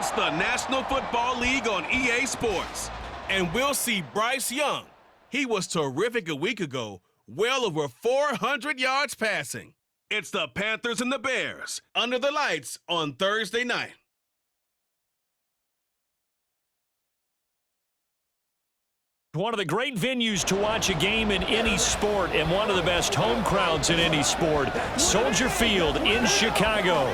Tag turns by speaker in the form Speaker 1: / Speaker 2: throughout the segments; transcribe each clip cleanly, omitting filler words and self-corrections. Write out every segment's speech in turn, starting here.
Speaker 1: It's the National Football League on EA Sports. And we'll see Bryce Young. He was terrific a week ago, well over 400 yards passing. It's the Panthers and the Bears under the lights on Thursday night.
Speaker 2: One of the great venues to watch a game in any sport and one of the best home crowds in any sport, Soldier Field in Chicago.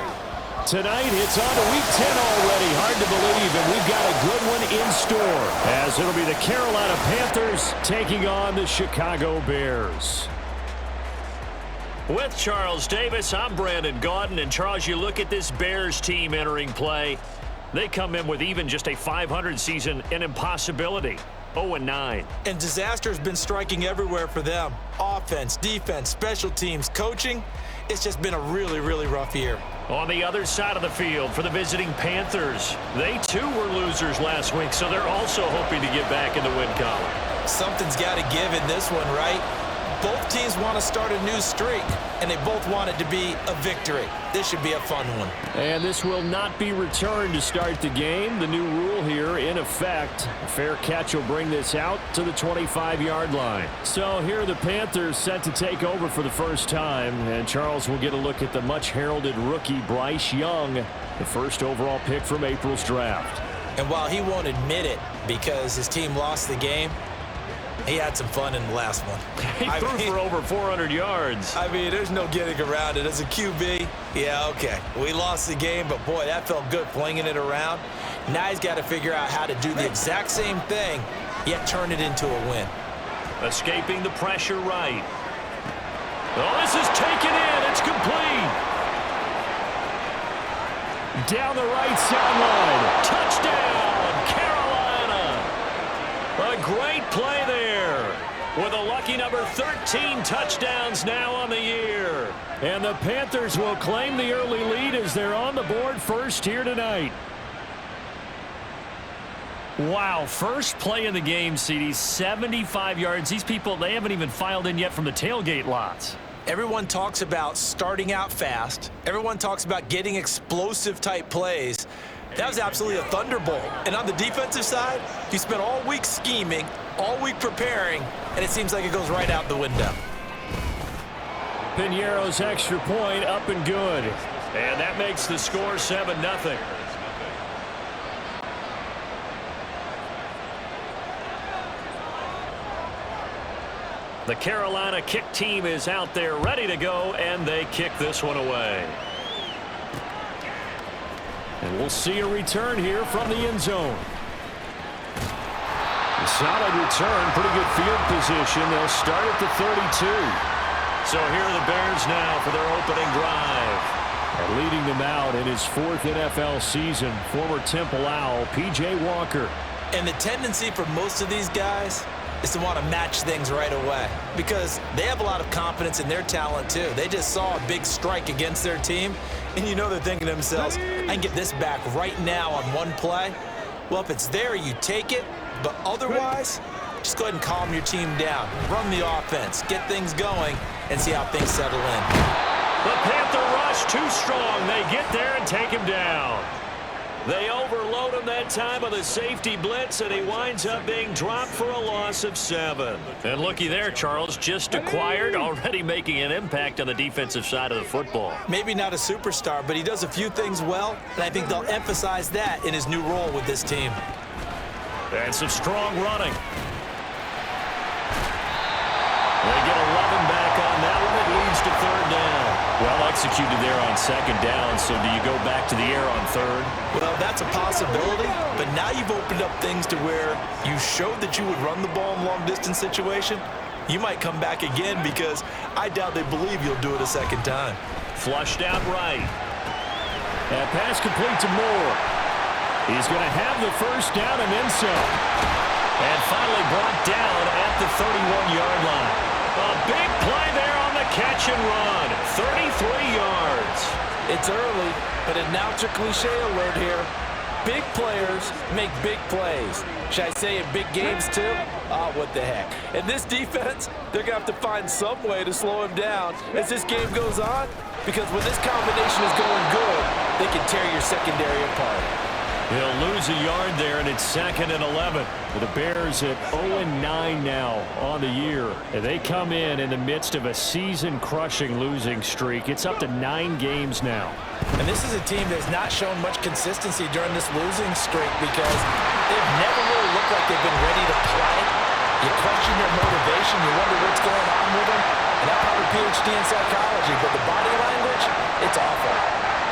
Speaker 2: Tonight, it's on to Week 10 already. Hard to believe, and we've got a good one in store, as it'll be the Carolina Panthers taking on the Chicago Bears. With Charles Davis, I'm Brandon Gaudin, and Charles, you look at this Bears team entering play. They come in with even just a 500 season, an impossibility. 0-9.
Speaker 3: And disaster has been striking everywhere for them. Offense, defense, special teams, coaching. It's just been a really, really rough year.
Speaker 2: On the other side of the field for the visiting Panthers, they too were losers last week, so they're also hoping to get back in the win column.
Speaker 3: Something's got to give in this one, right? Both teams want to start a new streak, and they both want it to be a victory. This should be a fun one.
Speaker 2: And this will not be returned to start the game. The new rule here in effect. A fair catch will bring this out to the 25-yard line. So here are the Panthers set to take over for the first time. And Charles will get a look at the much-heralded rookie Bryce Young, the first overall pick from April's draft.
Speaker 3: And while he won't admit it because his team lost the game, he had some fun in the last one.
Speaker 2: He threw for over 400 yards.
Speaker 3: I mean, there's no getting around it. As a QB, yeah, okay. We lost the game, but boy, that felt good flinging it around. Now he's got to figure out how to do the exact same thing, yet turn it into a win.
Speaker 2: Escaping the pressure right. Oh, this is taken in. It's complete. Down the right sideline. Touchdown, Carolina. A great play there with a lucky number 13 touchdowns now on the year. And the Panthers will claim the early lead as they're on the board first here tonight. Wow, first play in the game, CD, 75 yards. These people, they haven't even filed in yet from the tailgate lots.
Speaker 3: Everyone talks about starting out fast. Everyone talks about getting explosive-type plays. That was absolutely a thunderbolt. And on the defensive side, you spent all week scheming, all week preparing, and it seems like it goes right out the window.
Speaker 2: Piñeiro's extra point up and good. And that makes the score 7-0. The Carolina kick team is out there ready to go, and they kick this one away. And we'll see a return here from the end zone. A solid return, pretty good field position. They'll start at the 32. So here are the Bears now for their opening drive. And leading them out in his fourth NFL season, former Temple Owl, P.J. Walker.
Speaker 3: And the tendency for most of these guys is to want to match things right away because they have a lot of confidence in their talent too. They just saw a big strike against their team, and you know they're thinking to themselves, I can get this back right now on one play. Well, if it's there, you take it, but otherwise, just go ahead and calm your team down. Run the offense, get things going, and see how things settle in.
Speaker 2: The Panther rush too strong. They get there and take him down. They overload him that time with a safety blitz, and he winds up being dropped for a loss of 7. And looky there, Charles, just acquired, already making an impact on the defensive side of the football.
Speaker 3: Maybe not a superstar, but he does a few things well, and I think they'll emphasize that in his new role with this team.
Speaker 2: And some strong running. They get 11 back on that one. It leads to third down. Well executed there on second down, so do you go back to the air on third?
Speaker 3: Well, that's a possibility, but now you've opened up things to where you showed that you would run the ball in long-distance situation. You might come back again because I doubt they believe you'll do it a second time.
Speaker 2: Flushed out right. And pass complete to Moore. He's going to have the first down and then some. And finally brought down at the 31-yard line. A big play there on the catch and run. 33 yards.
Speaker 3: It's early, but a announcer cliche alert here. Big players make big plays. Should I say in big games too? Oh, what the heck. And this defense, they're going to have to find some way to slow him down as this game goes on, because when this combination is going good, they can tear your secondary apart.
Speaker 2: He'll lose a yard there, and it's 2nd and 11. The Bears at 0-9 now on the year. And they come in the midst of a season-crushing losing streak. It's up to 9 games now.
Speaker 3: And this is a team that's not shown much consistency during this losing streak because they've never really looked like they've been ready to play. You question their motivation. You wonder what's going on with them. And I don't have a PhD in psychology, but the body language, it's awful.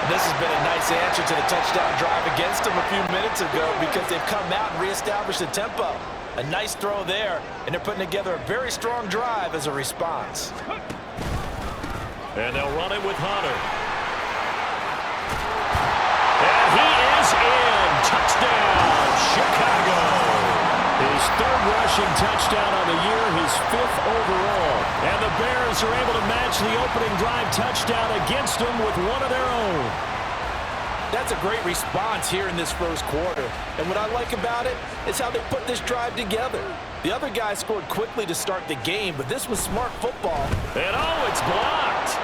Speaker 3: This has been a nice answer to the touchdown drive against them a few minutes ago because they've come out and reestablished the tempo. A nice throw there, and they're putting together a very strong drive as a response.
Speaker 2: And they'll run it with Hunter. And he is in. Touchdown, Chicago. His 3rd rushing touchdown on the year, his 5th overall. And the Bears are able to match the opening drive touchdown against them with one of their own.
Speaker 3: That's a great response here in this first quarter. And what I like about it is how they put this drive together. The other guys scored quickly to start the game, but this was smart football.
Speaker 2: And oh, it's blocked.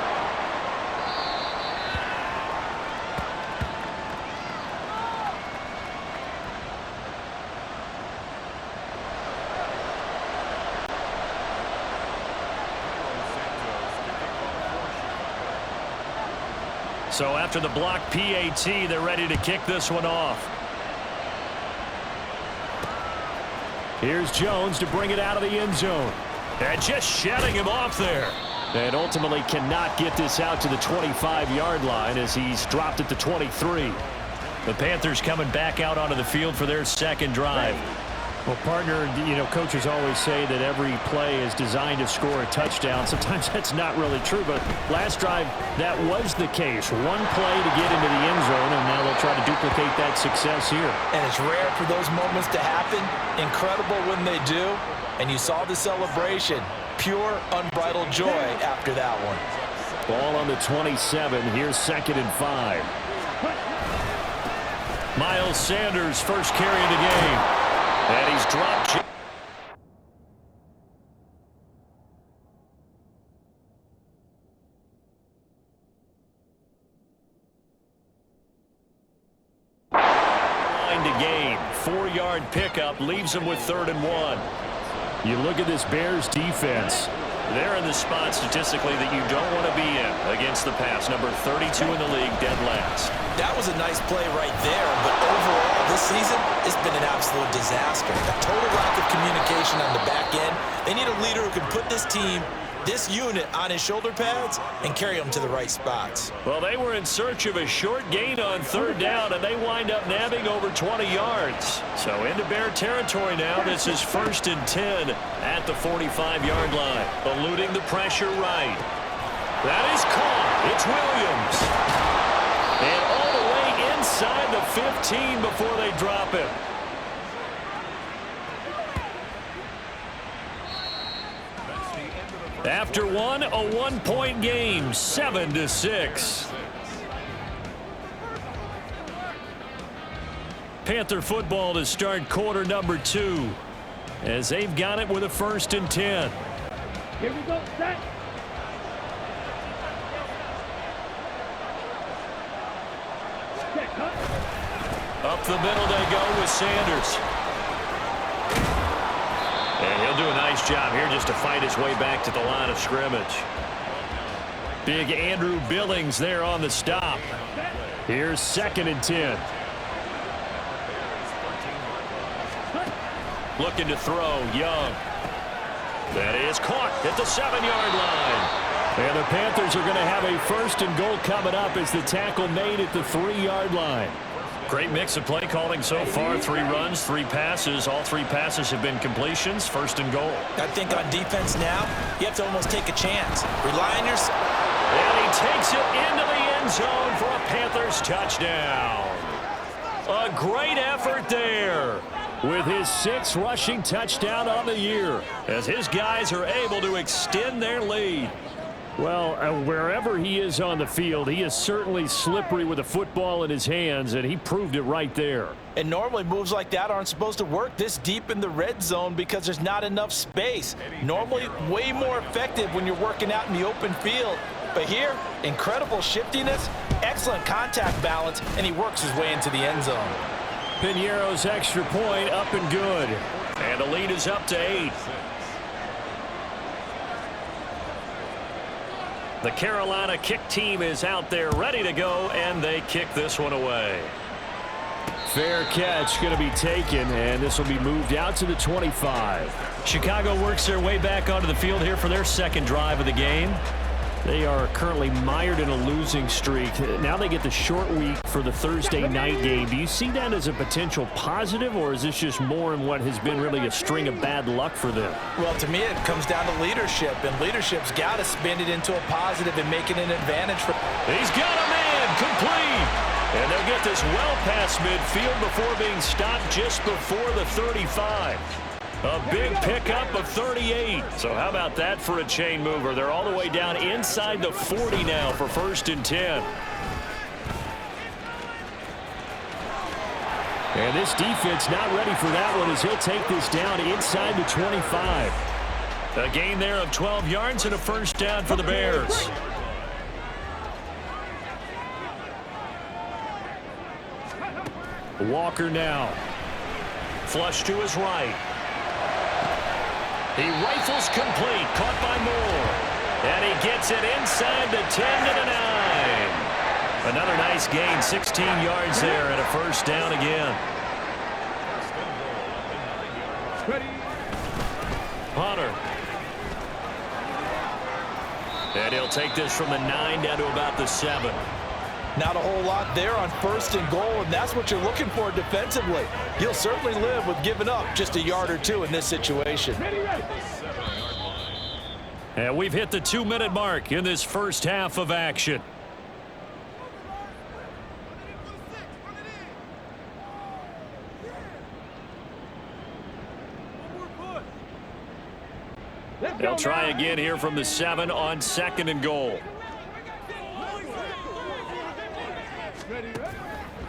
Speaker 2: So after the block PAT, they're ready to kick this one off. Here's Jones to bring it out of the end zone. And just shutting him off there. And ultimately cannot get this out to the 25-yard line as he's dropped at the 23. The Panthers coming back out onto the field for their 2nd drive. Well, partner, coaches always say that every play is designed to score a touchdown. Sometimes that's not really true, but last drive, that was the case. One play to get into the end zone, and now they'll try to duplicate that success here.
Speaker 3: And it's rare for those moments to happen. Incredible when they do. And you saw the celebration. Pure, unbridled joy after that one.
Speaker 2: Ball on the 27. Here's 2nd and 5. Miles Sanders, first carry of the game. And he's dropped. Line to gain. 4-yard pickup leaves him with 3rd and 1. You look at this Bears defense. They're in the spot statistically that you don't want to be in against the pass. Number 32 in the league, dead last.
Speaker 3: That was a nice play right there, but overall this season, it's been an absolute disaster. A total lack of communication on the back end. They need a leader who can put this team, this unit, on his shoulder pads and carry them to the right spots.
Speaker 2: Well, they were in search of a short gain on 3rd down, and they wind up nabbing over 20 yards. So into Bear territory now. This is 1st and 10 at the 45-yard line. Eluding the pressure right. That is caught. It's Williams. And all the way inside the 15 before they drop it. After one, a 1-point game, 7-6. Panther football to start quarter number 2 as they've got it with a 1st and 10.
Speaker 4: Here we go, set.
Speaker 2: Up the middle they go with Sanders. And he'll do a nice job here just to fight his way back to the line of scrimmage. Big Andrew Billings there on the stop. Here's 2nd and 10. Looking to throw, Young. That is caught at the 7-yard line. And the Panthers are going to have a 1st and goal coming up as the tackle made at the 3-yard line. Great mix of play calling so far. 3 runs, 3 passes. All 3 passes have been completions. 1st and goal.
Speaker 3: I think on defense now, you have to almost take a chance. Rely on yourself.
Speaker 2: And he takes it into the end zone for a Panthers touchdown. A great effort there with his 6th rushing touchdown on the year as his guys are able to extend their lead. Well, wherever he is on the field, he is certainly slippery with a football in his hands, and he proved it right there.
Speaker 3: And normally moves like that aren't supposed to work this deep in the red zone because there's not enough space. Normally way more effective when you're working out in the open field. But here, incredible shiftiness, excellent contact balance, and he works his way into the end zone.
Speaker 2: Pinero's extra point up and good. And the lead is up to 8. The Carolina kick team is out there ready to go, and they kick this one away. Fair catch going to be taken, and this will be moved out to the 25. Chicago works their way back onto the field here for their second drive of the game. They are currently mired in a losing streak. Now they get the short week for the Thursday night game. Do you see that as a potential positive, or is this just more in what has been really a string of bad luck for them?
Speaker 3: Well, to me, it comes down to leadership, and leadership's got to spin it into a positive and make it an advantage for.
Speaker 2: He's got a man complete. And they'll get this well past midfield before being stopped just before the 35. A big pickup of 38. So how about that for a chain mover? They're all the way down inside the 40 now for 1st and 10. And this defense not ready for that one as he'll take this down inside the 25. A gain there of 12 yards and a first down for the Bears. Walker now. Flush to his right. He rifles complete. Caught by Moore. And he gets it inside the 10 to the 9. Another nice gain. 16 yards there and a first down again. Hunter. And he'll take this from the 9 down to about the 7.
Speaker 3: Not a whole lot there on 1st and goal, and that's what you're looking for defensively. You'll certainly live with giving up just a yard or two in this situation.
Speaker 2: And we've hit the 2-minute mark in this first half of action. They'll try again here from the 7 on 2nd and goal.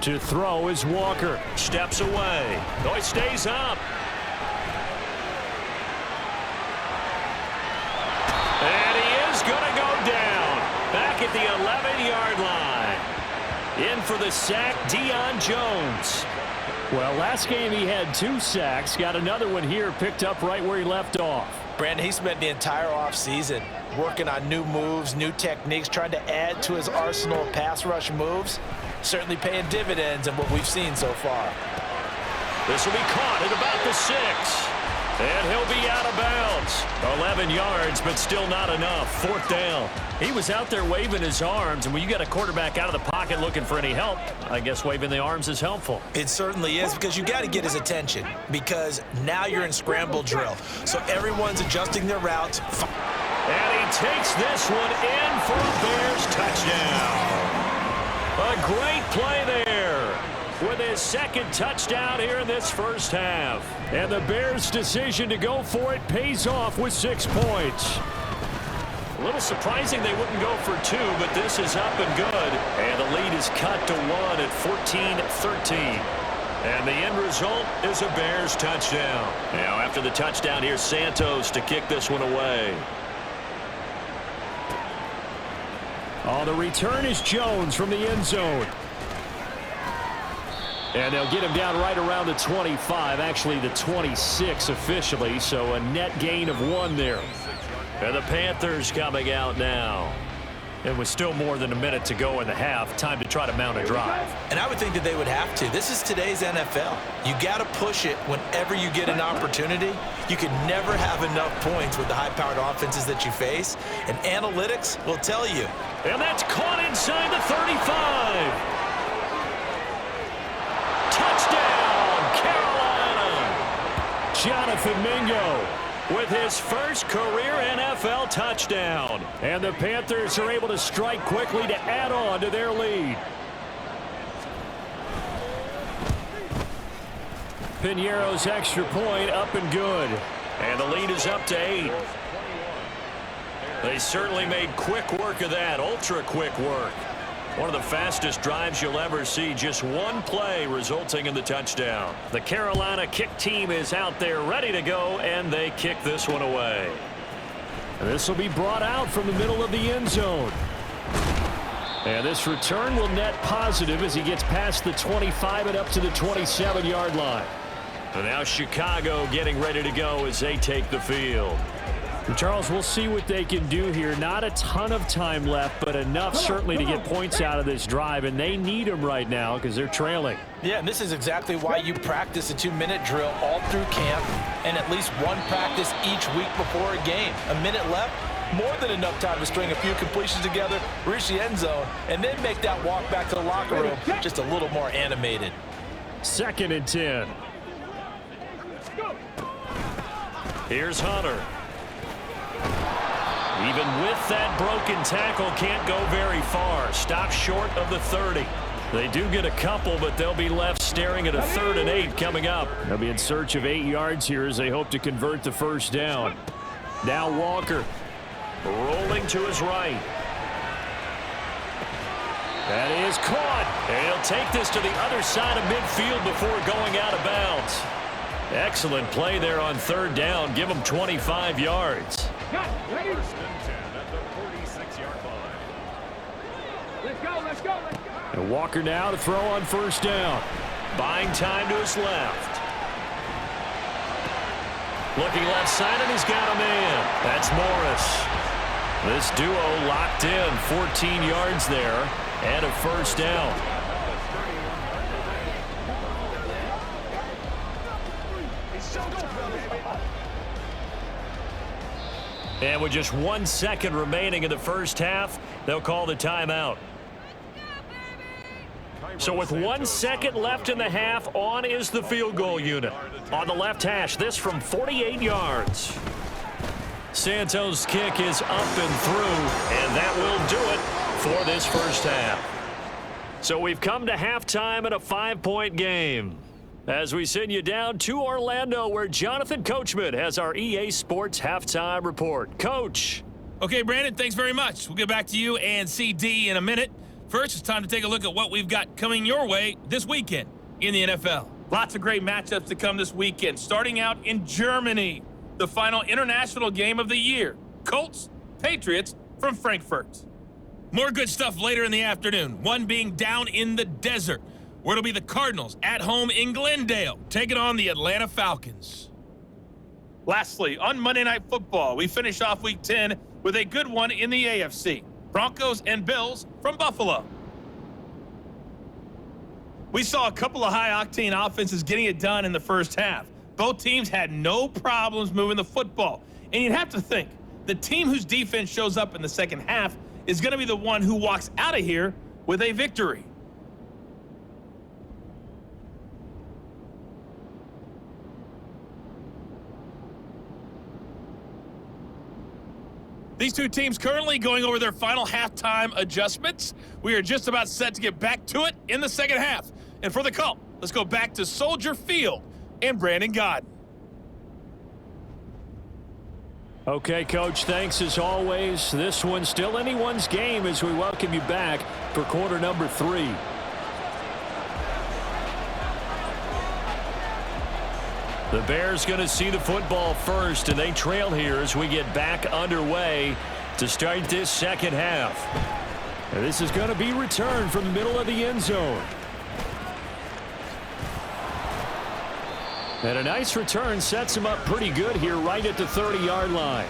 Speaker 2: To throw is Walker. Steps away. Oh, he stays up. And he is going to go down. Back at the 11-yard line. In for the sack, Deion Jones. Well, last game he had 2 sacks. Got another one here, picked up right where he left off.
Speaker 3: Brandon, he spent the entire offseason working on new moves, new techniques, trying to add to his arsenal of pass rush moves. Certainly paying dividends in what we've seen so far.
Speaker 2: This will be caught at about the 6. And he'll be out of bounds. 11 yards, but still not enough. 4th down. He was out there waving his arms, and when you got a quarterback out of the pocket looking for any help, I guess waving the arms is helpful.
Speaker 3: It certainly is, because you got to get his attention, because now you're in scramble drill. So everyone's adjusting their routes.
Speaker 2: And he takes this one in for a Bears touchdown. A great play there with his 2nd touchdown here in this first half. And the Bears' decision to go for it pays off with 6 points. A little surprising they wouldn't go for 2, but this is up and good. And the lead is cut to 1 at 14-13. And the end result is a Bears touchdown. Now after the touchdown, here's Santos to kick this one away. Oh, the return is Jones from the end zone. And they'll get him down right around the 25, actually the 26 officially, so a net gain of 1 there. And the Panthers coming out now. And with still more than a minute to go in the half, time to try to mount a drive.
Speaker 3: And I would think that they would have to. This is today's NFL. You got to push it whenever you get an opportunity. You can never have enough points with the high-powered offenses that you face. And analytics will tell you.
Speaker 2: And that's caught inside the 35. Touchdown, Carolina. Jonathan Mingo with his first career NFL touchdown. And the Panthers are able to strike quickly to add on to their lead. Pinero's extra point up and good. And the lead is up to 8. They certainly made quick work of that, ultra quick work. One of the fastest drives you'll ever see, just 1 play resulting in the touchdown. The Carolina kick team is out there ready to go, and they kick this one away. This will be brought out from the middle of the end zone. And this return will net positive as he gets past the 25 and up to the 27-yard line. And now Chicago getting ready to go as they take the field. And Charles, we'll see what they can do here. Not a ton of time left, but enough certainly to get points out of this drive, and they need them right now because they're trailing.
Speaker 3: Yeah, and this is exactly why you practice a 2-minute drill all through camp and at least one practice each week before a game. A minute left, more than enough time to string a few completions together, reach the end zone, and then make that walk back to the locker room just a little more animated.
Speaker 2: 2nd and 10. Here's Hunter. Even with that broken tackle, can't go very far. Stops short of the 30. They do get a couple, but they'll be left staring at a 3rd and 8 coming up. They'll be in search of 8 yards here as they hope to convert the first down. Now Walker rolling to his right. That is caught. And he'll take this to the other side of midfield before going out of bounds. Excellent play there on 3rd down. Give them 25 yards.
Speaker 4: Let's go.
Speaker 2: And Walker now to throw on 1st down. Buying time to his left. Looking left side, and he's got a man. That's Morris. This duo locked in. 14 yards there and a 1st down. And with just 1 second remaining in the first half, they'll call the timeout. So with 1 second left in the half, on is the field goal unit. On the left hash, this from 48 yards. Santos' kick is up and through, and that will do it for this first half. So we've come to halftime in a 5-point game. As we send you down to Orlando, where Jonathan Coachman has our EA Sports Halftime Report. Coach.
Speaker 5: Okay, Brandon, thanks very much. We'll get back to you and CD in a minute. First, it's time to take a look at what we've got coming your way this weekend in the NFL. Lots of great matchups to come this weekend. Starting out in Germany, the final international game of the year. Colts, Patriots from Frankfurt. More good stuff later in the afternoon, one being down in the desert, where it'll be the Cardinals at home in Glendale, taking on the Atlanta Falcons. Lastly, on Monday Night Football, we finish off Week 10 with a good one in the AFC. Broncos and Bills from Buffalo. We saw a couple of high-octane offenses getting it done in the first half. Both teams had no problems moving the football. And you'd have to think, the team whose defense shows up in the second half is going to be the one who walks out of here with a victory. These two teams currently going over their final halftime adjustments. We are just about set to get back to it in the second half. And for the call, let's go back to Soldier Field and Brandon Godden.
Speaker 2: Okay, Coach, thanks as always. This one's still anyone's game as we welcome you back for quarter number 3. The Bears going to see the football first, and they trail here as we get back underway to start this second half. And this is going to be returned from the middle of the end zone. And a nice return sets him up pretty good here right at the 30-yard line.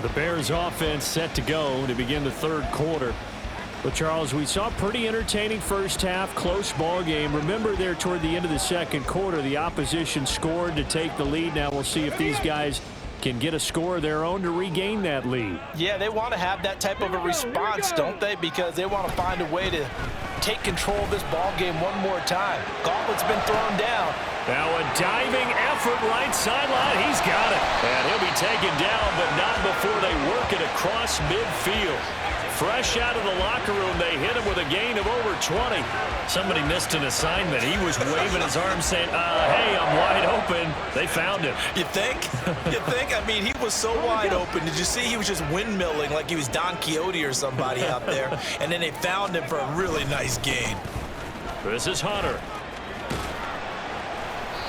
Speaker 2: The Bears offense set to go to begin the third quarter. But, Charles, we saw a pretty entertaining first half, close ball game. Remember there toward the end of the second quarter, the opposition scored to take the lead. Now we'll see if these guys can get a score of their own to regain that lead.
Speaker 3: Yeah, they want to have that type of a response, don't they? Because they want to find a way to take control of this ball game one more time. Gauntlet's been thrown down.
Speaker 2: Now a diving effort right sideline. He's got it. And he'll be taken down, but not before they work it across midfield. Fresh out of the locker room, they hit him with a gain of over 20. Somebody missed an assignment. He was waving his arms saying, hey, I'm wide open. They found him.
Speaker 3: You think? You think? I mean, he was so wide open. Did you see he was just windmilling like he was Don Quixote or somebody out there? And then they found him for a really nice gain.
Speaker 2: This is Hunter.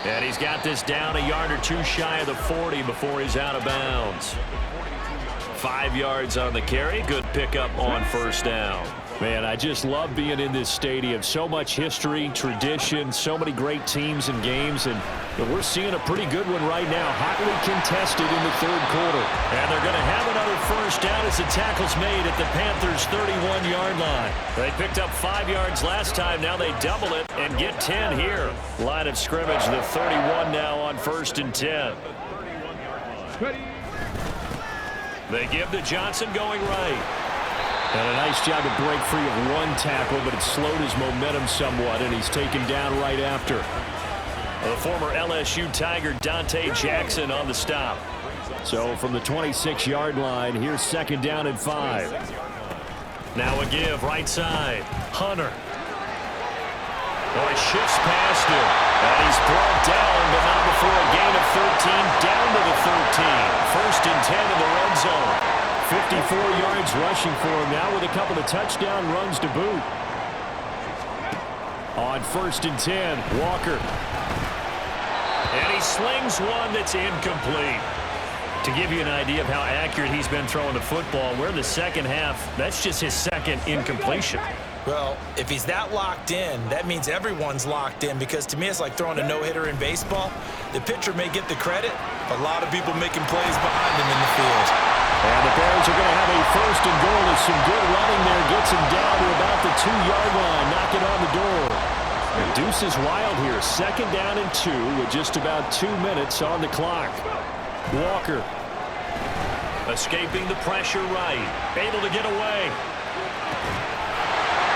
Speaker 2: And he's got this down a yard or two shy of the 40 before he's out of bounds. 5 yards on the carry. Good pickup on first down. Man, I just love being in this stadium. So much history, tradition, so many great teams and games, and we're seeing a pretty good one right now. Hotly contested in the third quarter. And they're going to have another first down as the tackle's made at the Panthers' 31-yard line. They picked up 5 yards last time. Now they double it and get 10 here. Line of scrimmage, the 31 now on 1st and 10. They give to Johnson going right. And a nice job to break free of one tackle, but it slowed his momentum somewhat, and he's taken down right after. The former LSU Tiger Dante Jackson on the stop. So from the 26-yard line, here's 2nd down and 5. Now a give right side. Hunter. Oh, he shifts past him. And he's brought down, but not before a gain of 13, down to the 13. 1st and 10 in the red zone. 54 yards rushing for him now with a couple of touchdown runs to boot. On 1st and 10, Walker. And he slings one that's incomplete. To give you an idea of how accurate he's been throwing the football, we're in the second half. That's just his 2nd incompletion.
Speaker 3: Well, if he's that locked in, that means everyone's locked in, because to me it's like throwing a no-hitter in baseball. The pitcher may get the credit, but a lot of people making plays behind him in the field.
Speaker 2: And the Bears are going to have a 1st and goal as some good running there gets him down to about the 2-yard line, knocking on the door. The deuce is wild here. 2nd down and 2 with just about 2 minutes on the clock. Walker. Escaping the pressure right. Able to get away.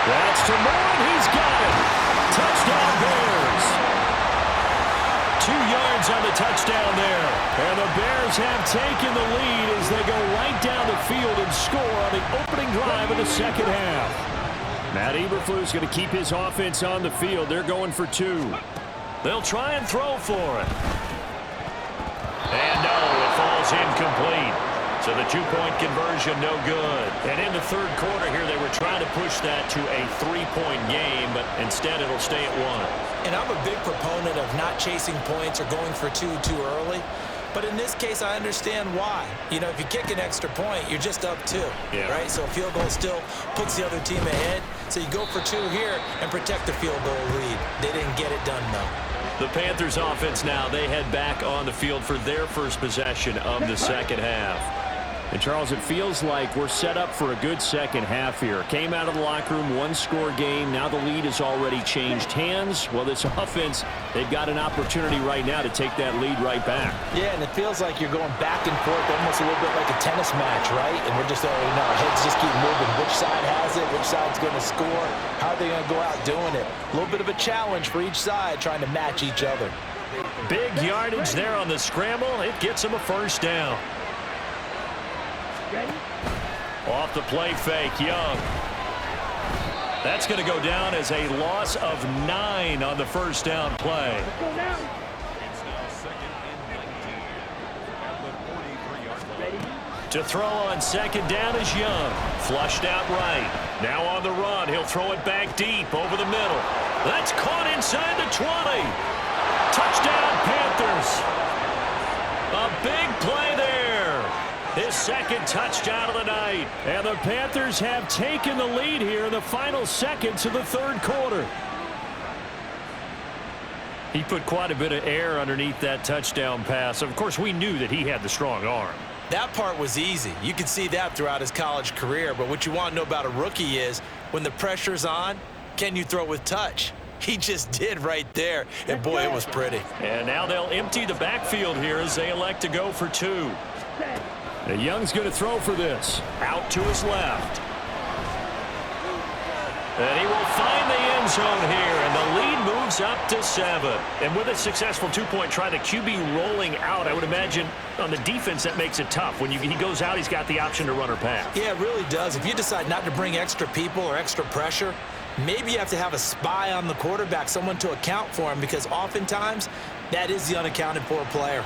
Speaker 2: That's to Moore, and he's got it. Touchdown Bears. 2 yards on the touchdown there. And the Bears have taken the lead as they go right down the field and score on the opening drive of the second half. Matt Eberflus going to keep his offense on the field. They're going for 2. They'll try and throw for it. And no, it falls incomplete. So the 2-point conversion, no good. And in the third quarter here, they were trying to push that to a 3-point game, but instead it'll stay at 1.
Speaker 3: And I'm a big proponent of not chasing points or going for 2 too early. But in this case, I understand why. You know, if you kick an extra point, you're just up 2, right? So a field goal still puts the other team ahead. So you go for 2 here and protect the field goal lead. They didn't get it done, though.
Speaker 2: The Panthers offense now, they head back on the field for their first possession of the second half. And, Charles, it feels like we're set up for a good second half here. Came out of the locker room, 1-score game. Now the lead has already changed hands. Well, this offense, they've got an opportunity right now to take that lead right back.
Speaker 3: Yeah, and it feels like you're going back and forth, almost a little bit like a tennis match, right? And we're just, our heads just keep moving. Which side has it? Which side's going to score? How are they going to go out doing it? A little bit of a challenge for each side, trying to match each other.
Speaker 2: Big yardage there on the scramble. It gets them a first down. Off the play fake, Young. That's going to go down as a loss of 9 on the first down play. To throw on second down is Young. Flushed out right. Now on the run. He'll throw it back deep over the middle. That's caught inside the 20. Touchdown, Panthers. A big play there. His 2nd touchdown of the night. And the Panthers have taken the lead here in the final seconds of the third quarter. He put quite a bit of air underneath that touchdown pass. Of course, we knew that he had the strong arm.
Speaker 3: That part was easy. You could see that throughout his college career. But what you want to know about a rookie is when the pressure's on, can you throw with touch? He just did right there. And, boy, it was pretty.
Speaker 2: And now they'll empty the backfield here as they elect to go for 2. And Young's going to throw for this. Out to his left. And he will find the end zone here, and the lead moves up to 7. And with a successful 2-point try, the QB rolling out, I would imagine on the defense that makes it tough. When he goes out, he's got the option to run or pass.
Speaker 3: Yeah, it really does. If you decide not to bring extra people or extra pressure, maybe you have to have a spy on the quarterback, someone to account for him, because oftentimes that is the unaccounted for player.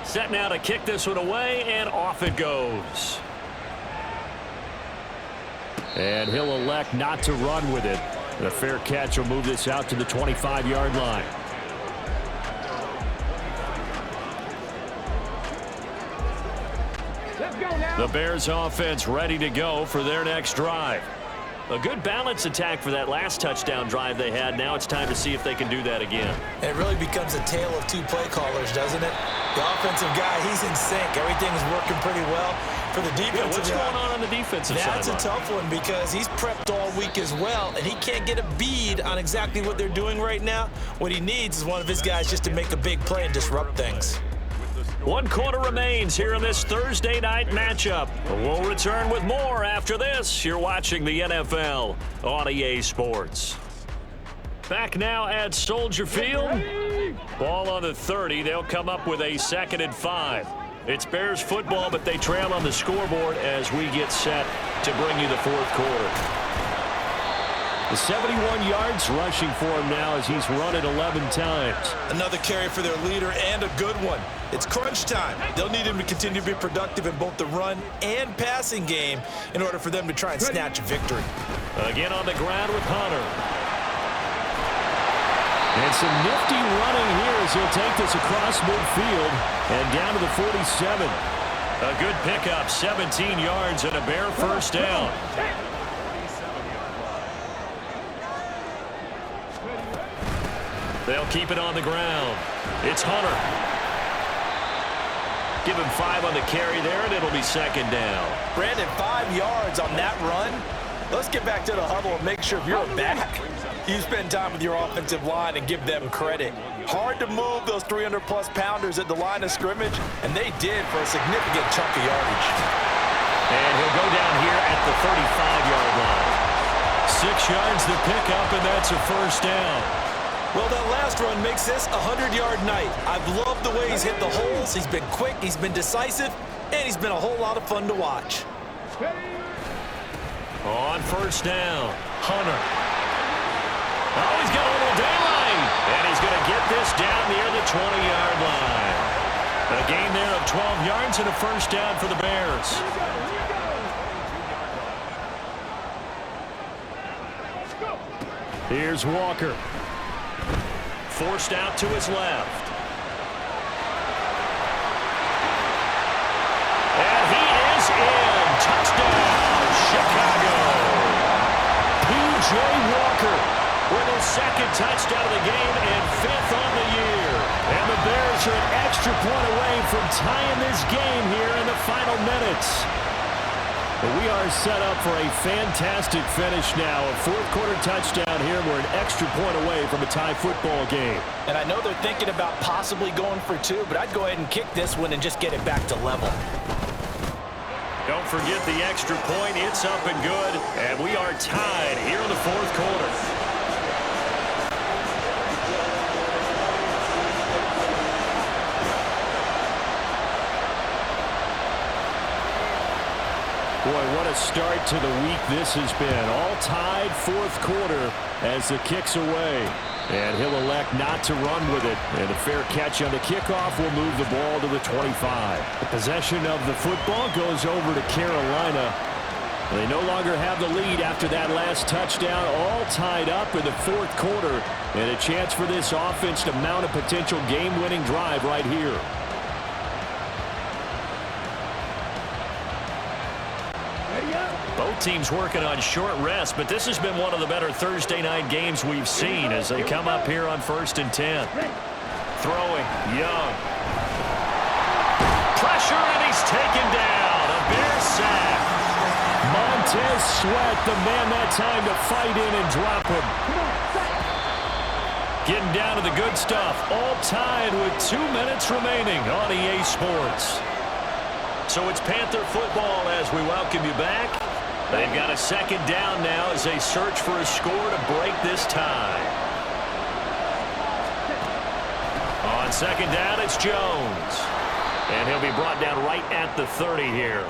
Speaker 2: Set now to kick this one away, and off it goes. And he'll elect not to run with it. The fair catch will move this out to the 25-yard line. The Bears offense ready to go for their next drive. A good balance attack for that last touchdown drive they had. Now it's time to see if they can do that again.
Speaker 3: It really becomes a tale of two play callers, doesn't it? The offensive guy, he's in sync. Everything is working pretty well. For the defensive
Speaker 2: what's going on the defensive side?
Speaker 3: That's a tough one because he's prepped all week as well, and he can't get a bead on exactly what they're doing right now. What he needs is one of his guys just to make a big play and disrupt things.
Speaker 2: 1 quarter remains here in this Thursday night matchup. We'll return with more after this. You're watching the NFL on EA Sports. Back now at Soldier Field. Ball on the 30. They'll come up with a 2nd and 5. It's Bears football, but they trail on the scoreboard as we get set to bring you the 4th quarter. The 71 yards rushing for him now as he's run it 11 times.
Speaker 3: Another carry for their leader and a good one. It's crunch time. They'll need him to continue to be productive in both the run and passing game in order for them to try and snatch a victory.
Speaker 2: Again on the ground with Hunter. And some nifty running here as he'll take this across midfield and down to the 47. A good pickup, 17 yards and a Bear first down. They'll keep it on the ground. It's Hunter. Give him 5 on the carry there, and it'll be 2nd down.
Speaker 3: Brandon, 5 yards on that run. Let's get back to the huddle and make sure if you're a back, you spend time with your offensive line and give them credit. Hard to move those 300-plus pounders at the line of scrimmage, and they did for a significant chunk of yardage.
Speaker 2: And he'll go down here at the 35-yard line. 6 yards to pick up, and that's a first down.
Speaker 3: Well, that last run makes this a 100-yard night. I've loved the way he's hit the holes. He's been quick, he's been decisive, and he's been a whole lot of fun to watch.
Speaker 2: On first down, Hunter. Oh, he's got a little daylight, and he's going to get this down near the 20-yard line. A gain there of 12 yards and a first down for the Bears. Here's Walker. Forced out to his left. And he is in. Touchdown, Chicago. P.J. Walker with his 2nd touchdown of the game and 5th on the year. And the Bears are an extra point away from tying this game here in the final minutes. But we are set up for a fantastic finish now. A 4th quarter touchdown here. We're an extra point away from a tie football game.
Speaker 3: And I know they're thinking about possibly going for 2, but I'd go ahead and kick this one and just get it back to level.
Speaker 2: Don't forget the extra point. It's up and good. And we are tied here in the 4th quarter. Boy, what a start to the week this has been. All tied 4th quarter as the kick's away. And he'll elect not to run with it. And a fair catch on the kickoff will move the ball to the 25. The possession of the football goes over to Carolina. They no longer have the lead after that last touchdown. All tied up in the 4th quarter. And a chance for this offense to mount a potential game-winning drive right here. Both teams working on short rest, but this has been one of the better Thursday night games we've seen as they come up here on 1st and 10. Throwing, Young. Pressure, and he's taken down. A Bear sack. Montez Sweat, the man that time to fight in and drop him. Getting down to the good stuff. All tied with 2 minutes remaining on EA Sports. So it's Panther football as we welcome you back. They've got a 2nd down now as they search for a score to break this tie. On 2nd down, it's Jones. And he'll be brought down right at the 30 here.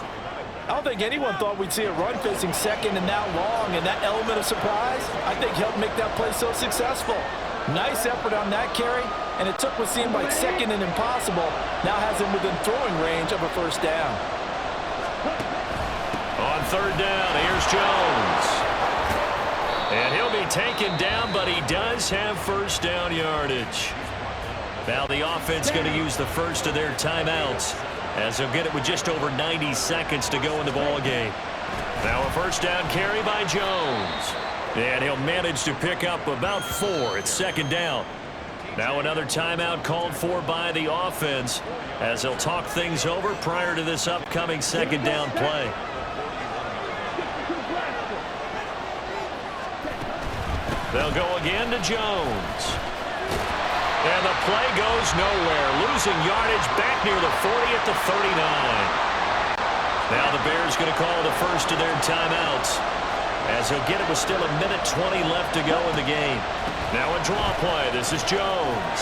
Speaker 3: I don't think anyone thought we'd see a run facing 2nd and that long, and that element of surprise, I think, helped make that play so successful. Nice effort on that carry, and it took what seemed like 2nd and impossible, now has him within throwing range of a first down.
Speaker 2: On 3rd down, here's Jones. And he'll be taken down, but he does have first down yardage. Now the offense going to use the first of their timeouts as he'll get it with just over 90 seconds to go in the ball game. Now a first down carry by Jones. And he'll manage to pick up about 4 at second down. Now another timeout called for by the offense as they'll talk things over prior to this upcoming second down play. They'll go again to Jones. And the play goes nowhere. Losing yardage back near the 40 at the 39. Now the Bears going to call the first of their timeouts as he'll get it with still 1:20 left to go in the game. Now a draw play. This is Jones.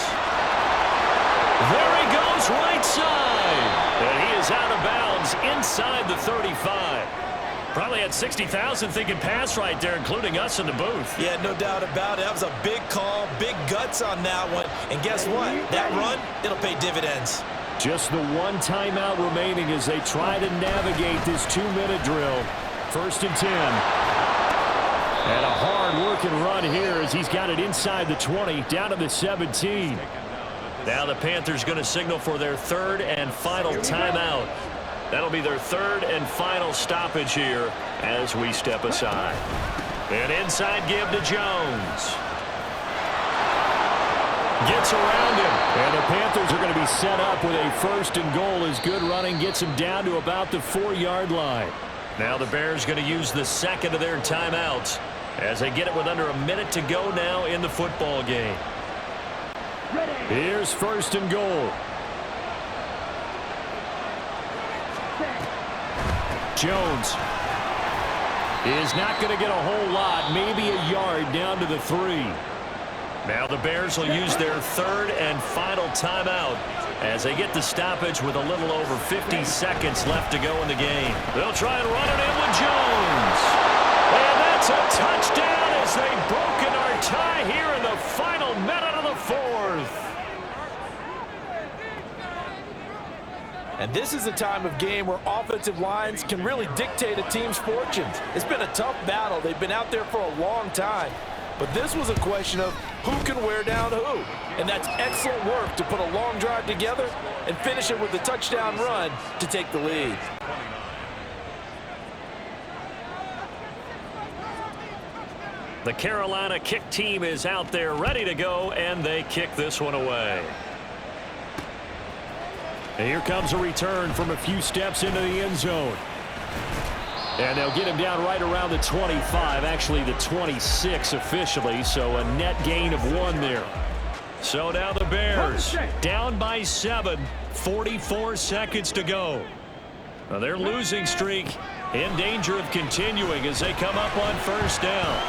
Speaker 2: There he goes right side. And he is out of bounds inside the 35. Probably had 60,000 thinking pass right there, including us in the booth.
Speaker 3: Yeah, no doubt about it. That was a big call, big guts on that one. And guess what? That run, it'll pay dividends.
Speaker 2: Just the one timeout remaining as they try to navigate this 2-minute drill. First and 10. And a hard-working run here as he's got it inside the 20, down to the 17. Now the Panthers going to signal for their third and final timeout. That'll be their third and final stoppage here as we step aside. An inside give to Jones. Gets around him. And the Panthers are going to be set up with a first and goal as good running gets him down to about the 4-yard line. Now the Bears going to use the second of their timeouts as they get it with under a minute to go now in the football game. Here's first and goal. Jones is not going to get a whole lot, maybe a yard down to the 3. Now the Bears will use their third and final timeout as they get the stoppage with a little over 50 seconds left to go in the game. They'll try and run it in with Jones. And that's a touchdown as they've broken our tie here in the final minute of the 4th.
Speaker 3: And this is a time of game where offensive lines can really dictate a team's fortunes. It's been a tough battle. They've been out there for a long time. But this was a question of who can wear down who. And that's excellent work to put a long drive together and finish it with a touchdown run to take the lead.
Speaker 2: The Carolina kick team is out there ready to go, and they kick this one away. And here comes a return from a few steps into the end zone. And they'll get him down right around the 25, actually the 26 officially, so a net gain of 1 there. So now the Bears down by 7, 44 seconds to go. Now their losing streak in danger of continuing as they come up on first down.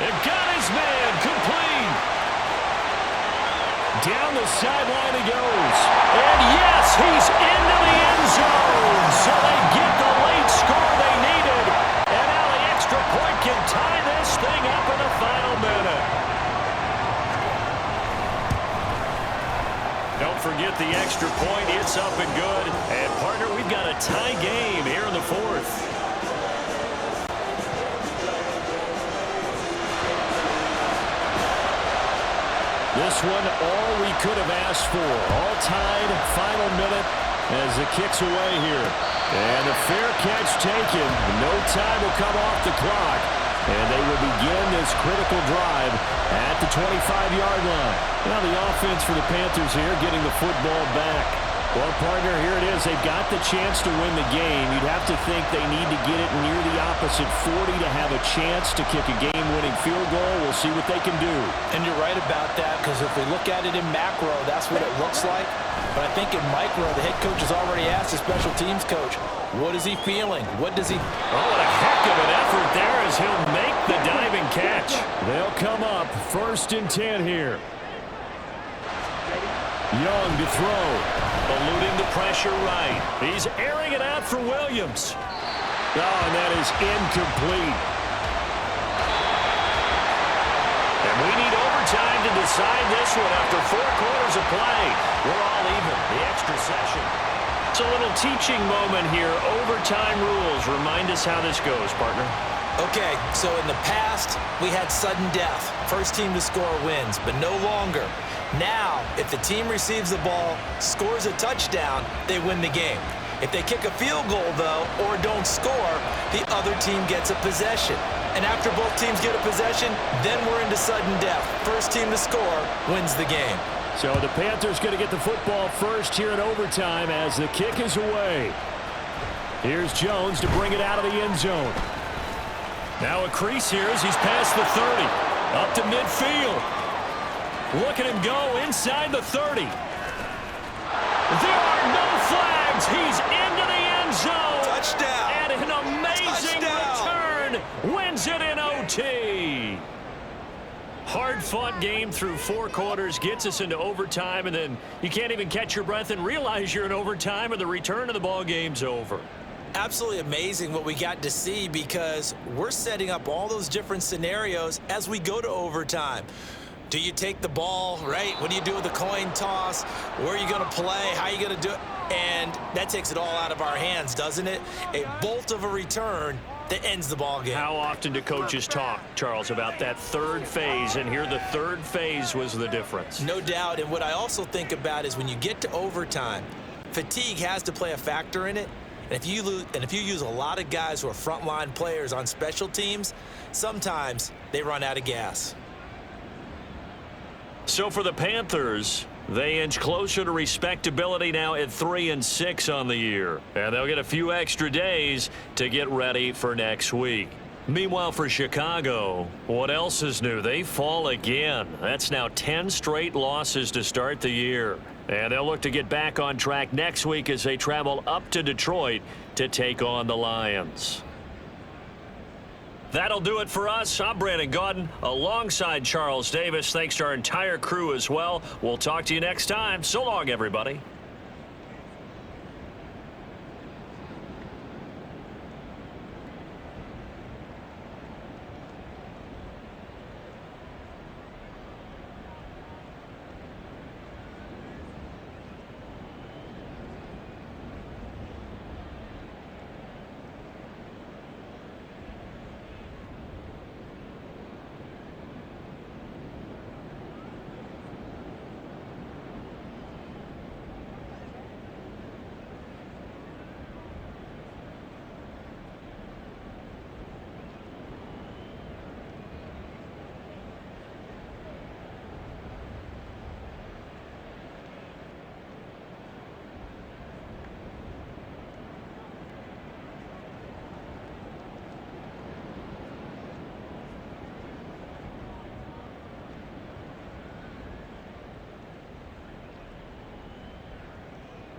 Speaker 2: They've got his man complete. Down the sideline he goes. And yes, he's into the end zone. So they get the late score they needed. And now the extra point can tie this thing up in the final minute. Don't forget the extra point. It's up and good. And partner, we've got a tie game here in the 4th. This one, all we could have asked for. All tied, final minute as it kicks away here. And a fair catch taken. No time will come off the clock. And they will begin this critical drive at the 25-yard line. Now the offense for the Panthers here getting the football back. Well, partner, here it is. They've got the chance to win the game. You'd have to think they need to get it near the opposite 40 to have a chance to kick a game-winning field goal. We'll see what they can do.
Speaker 3: And you're right about that, because if we look at it in macro, that's what it looks like. But I think in micro, the head coach has already asked the special teams coach, what is he feeling? What does he...
Speaker 2: Oh, what a heck of an effort there as he'll make the diving catch. They'll come up first and 10 here. Young to throw. Eluding the pressure right. He's airing it out for Williams. Oh, and that is incomplete. And we need overtime to decide this one after 4 quarters of play. We're all even. The extra session. It's a little teaching moment here. Overtime rules. Remind us how this goes, partner.
Speaker 3: Okay, so in the past, we had sudden death. First team to score wins, but no longer. Now, if the team receives the ball, scores a touchdown, they win the game. If they kick a field goal, though, or don't score, the other team gets a possession. And after both teams get a possession, then we're into sudden death. First team to score wins the game.
Speaker 2: So the Panthers going to get the football first here in overtime as the kick is away. Here's Jones to bring it out of the end zone. Now a crease here as he's past the 30. Up to midfield. Look at him go inside the 30. There are no flags. He's into the end zone.
Speaker 3: Touchdown.
Speaker 2: And an amazing return. Wins it in OT. Hard-fought game through 4 quarters, gets us into overtime, and then you can't even catch your breath and realize you're in overtime, and the return of the ball game's over.
Speaker 3: Absolutely amazing what we got to see because we're setting up all those different scenarios as we go to overtime. Do you take the ball, right? What do you do with the coin toss? Where are you going to play? How are you going to do it? And that takes it all out of our hands, doesn't it? A bolt of a return that ends the ball game.
Speaker 2: How often do coaches talk, Charles, about that third phase? And here the third phase was the difference.
Speaker 3: No doubt. And what I also think about is when you get to overtime, fatigue has to play a factor in it. And if you use a lot of guys who are frontline players on special teams, sometimes they run out of gas.
Speaker 2: So for the Panthers, they inch closer to respectability now at 3-6 on the year. And they'll get a few extra days to get ready for next week. Meanwhile, for Chicago, what else is new? They fall again. That's now 10 straight losses to start the year. And they'll look to get back on track next week as they travel up to Detroit to take on the Lions. That'll do it for us. I'm Brandon Gaudin alongside Charles Davis. Thanks to our entire crew as well. We'll talk to you next time. So long, everybody.